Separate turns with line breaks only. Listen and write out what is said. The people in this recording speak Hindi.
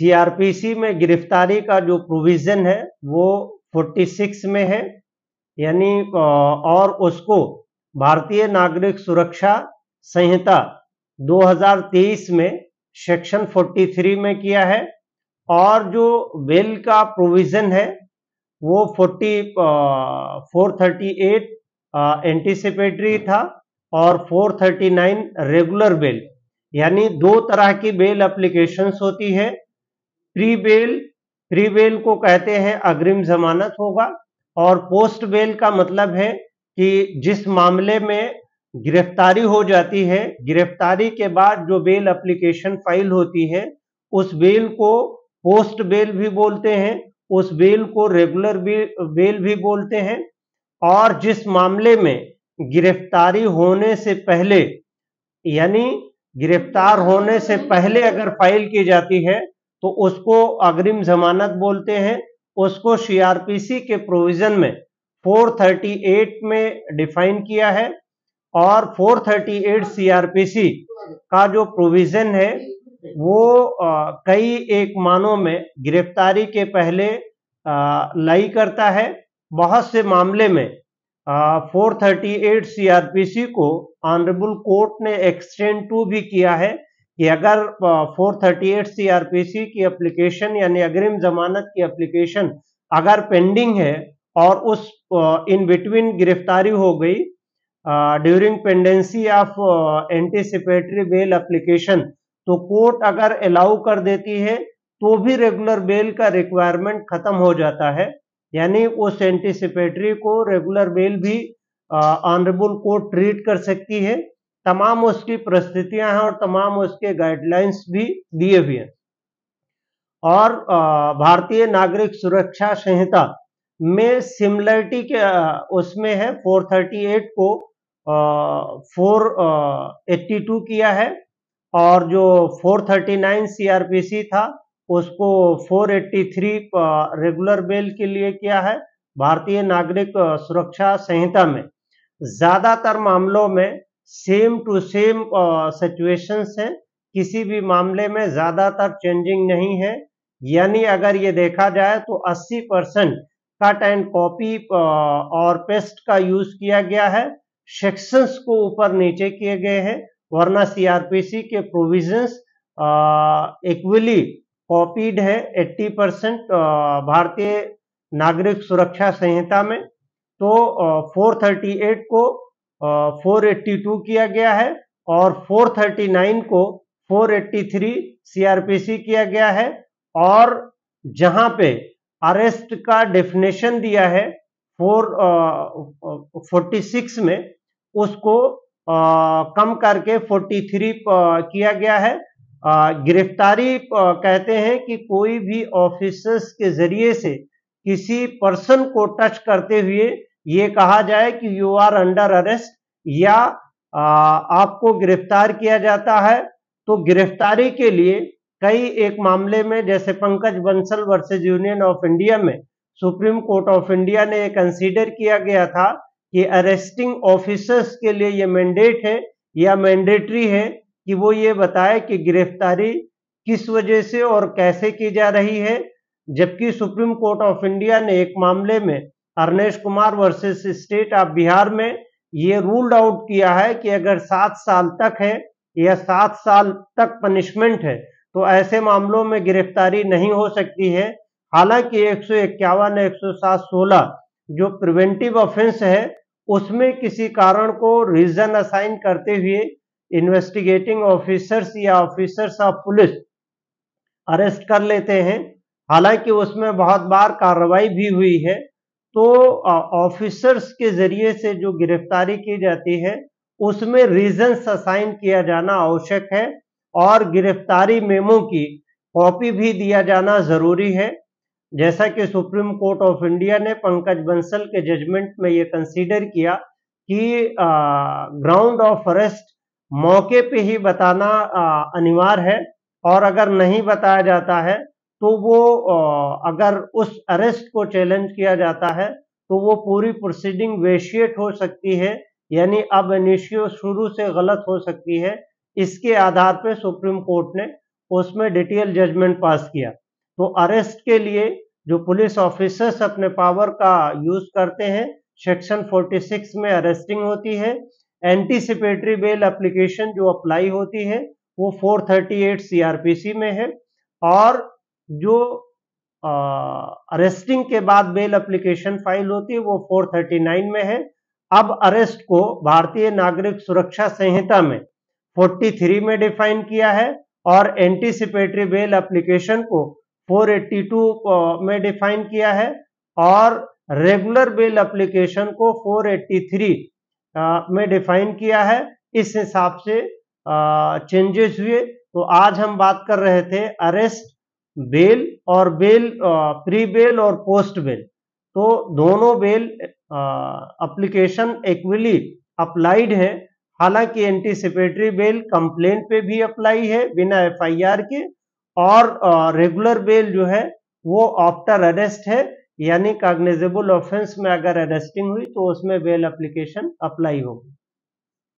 सीआरपीसी में गिरफ्तारी का जो प्रोविजन है वो 46 में है, यानी और उसको भारतीय नागरिक सुरक्षा संहिता 2023 में सेक्शन 43 में किया है। और जो बेल का प्रोविजन है वो 438 एंटीसिपेटरी था और 439 रेगुलर बेल, यानी दो तरह की बेल एप्लीकेशंस होती है। प्री बेल को कहते हैं अग्रिम जमानत होगा, और पोस्ट बेल का मतलब है कि जिस मामले में गिरफ्तारी हो जाती है, गिरफ्तारी के बाद जो बेल एप्लीकेशन फाइल होती है उस बेल को पोस्ट बेल भी बोलते हैं, उस बेल को रेगुलर बेल भी बोलते हैं। और जिस मामले में गिरफ्तारी होने से पहले, यानी गिरफ्तार होने से पहले अगर फाइल की जाती है तो उसको अग्रिम जमानत बोलते हैं। उसको सीआरपीसी के प्रोविजन में 438 में डिफाइन किया है। और 438 सीआरपीसी का जो प्रोविजन है वो कई एक मानों में गिरफ्तारी के पहले लाई करता है। बहुत से मामले में 438 सीआरपीसी को ऑनरेबल कोर्ट ने एक्सटेंड टू भी किया है कि अगर 438 सीआरपीसी की एप्लीकेशन यानी अग्रिम जमानत की एप्लीकेशन अगर पेंडिंग है और उस इन बिटवीन गिरफ्तारी हो गई during pendency of anticipatory bail application, तो कोर्ट अगर अलाउ कर देती है तो भी रेगुलर बेल का रिक्वायरमेंट खत्म हो जाता है, यानी उस एंटीसिपेटरी को रेगुलर बेल भी ऑनरेबल कोर्ट ट्रीट कर सकती है। तमाम उसकी परिस्थितियां हैं और तमाम उसके गाइडलाइंस भी दिए हुए हैं। और भारतीय नागरिक सुरक्षा संहिता में सिमिलरिटी के उसमें है, 438 को 482 किया है, और जो 439 सीआरपीसी था उसको 483 रेगुलर बेल के लिए किया है। भारतीय नागरिक सुरक्षा संहिता में ज्यादातर मामलों में सेम टू सेम सिचुएशंस हैं, किसी भी मामले में ज्यादातर चेंजिंग नहीं है। यानी अगर ये देखा जाए तो 80% कट एंड कॉपी और पेस्ट का यूज किया गया है, सेक्शंस को ऊपर नीचे किए गए हैं, वरना सीआरपीसी के प्रोविजंस इक्वली कॉपीड है 80% भारतीय नागरिक सुरक्षा संहिता में। तो 438 को 482 किया गया है और 439 को 483 सीआरपीसी किया गया है। और जहां पे अरेस्ट का डेफिनेशन दिया है 46 में, उसको कम करके 43 किया गया है। गिरफ्तारी कहते हैं कि कोई भी ऑफिसर्स के जरिए से किसी पर्सन को टच करते हुए ये कहा जाए कि यू आर अंडर अरेस्ट या आपको गिरफ्तार किया जाता है। तो गिरफ्तारी के लिए कई एक मामले में, जैसे Pankaj Bansal versus union of India में सुप्रीम कोर्ट ऑफ इंडिया ने कंसीडर किया गया था कि अरेस्टिंग ऑफिसर्स के लिए ये मैंडेट है या मैंडेटरी है कि वो ये बताए कि गिरफ्तारी किस वजह से और कैसे की जा रही है। जबकि सुप्रीम कोर्ट ऑफ इंडिया ने एक मामले में Arnesh Kumar versus state of Bihar में ये रूल्ड आउट किया है कि अगर 7 साल तक है या 7 साल तक पनिशमेंट है तो ऐसे मामलों में गिरफ्तारी नहीं हो सकती है। हालांकि 151 107-16 जो प्रिवेंटिव ऑफेंस है उसमें किसी कारण को रीजन असाइन करते हुए इन्वेस्टिगेटिंग ऑफिसर्स या ऑफिसर्स ऑफ पुलिस अरेस्ट कर लेते हैं। हालांकि उसमें बहुत बार कार्रवाई भी हुई है। तो ऑफिसर्स के जरिए से जो गिरफ्तारी की जाती है उसमें रीजंस असाइन किया जाना आवश्यक है और गिरफ्तारी मेमो की कॉपी भी दिया जाना जरूरी है। जैसा कि सुप्रीम कोर्ट ऑफ इंडिया ने पंकज बंसल के जजमेंट में ये कंसीडर किया कि ग्राउंड ऑफ अरेस्ट मौके पे ही बताना अनिवार्य है, और अगर नहीं बताया जाता है तो वो अगर उस अरेस्ट को चैलेंज किया जाता है तो वो पूरी प्रोसीडिंग वेशिएट हो सकती है, यानी अब इनिशियो शुरू से गलत हो सकती है। इसके आधार पर सुप्रीम कोर्ट ने उसमें डिटेल जजमेंट पास किया। तो अरेस्ट के लिए जो पुलिस ऑफिसर्स अपने पावर का यूज करते हैं, सेक्शन 46 में अरेस्टिंग होती है। एंटीसिपेटरी बेल एप्लीकेशन जो अप्लाई होती है वो 438 सीआरपीसी में है, और जो अरेस्टिंग के बाद बेल एप्लीकेशन फाइल होती है वो 439 में है। अब अरेस्ट को भारतीय नागरिक सुरक्षा संहिता में 43 में डिफाइन किया है, और एंटीसिपेटरी बेल एप्लीकेशन को 482 में डिफाइन किया है, और रेगुलर बेल एप्लीकेशन को 483 में डिफाइन किया है। इस हिसाब से चेंजेस हुए। तो आज हम बात कर रहे थे अरेस्ट, बेल और बेल, प्री बेल और पोस्ट बेल। तो दोनों बेल एप्लीकेशन इक्वली अप्लाइड है। हालांकि एंटीसिपेटरी बेल कंप्लेंट पे भी अप्लाई है बिना एफआईआर के, और रेगुलर बेल जो है वो आफ्टर अरेस्ट है, यानी कॉग्निजेबल ऑफेंस में अगर अरेस्टिंग हुई तो उसमें बेल एप्लीकेशन अप्लाई होगी।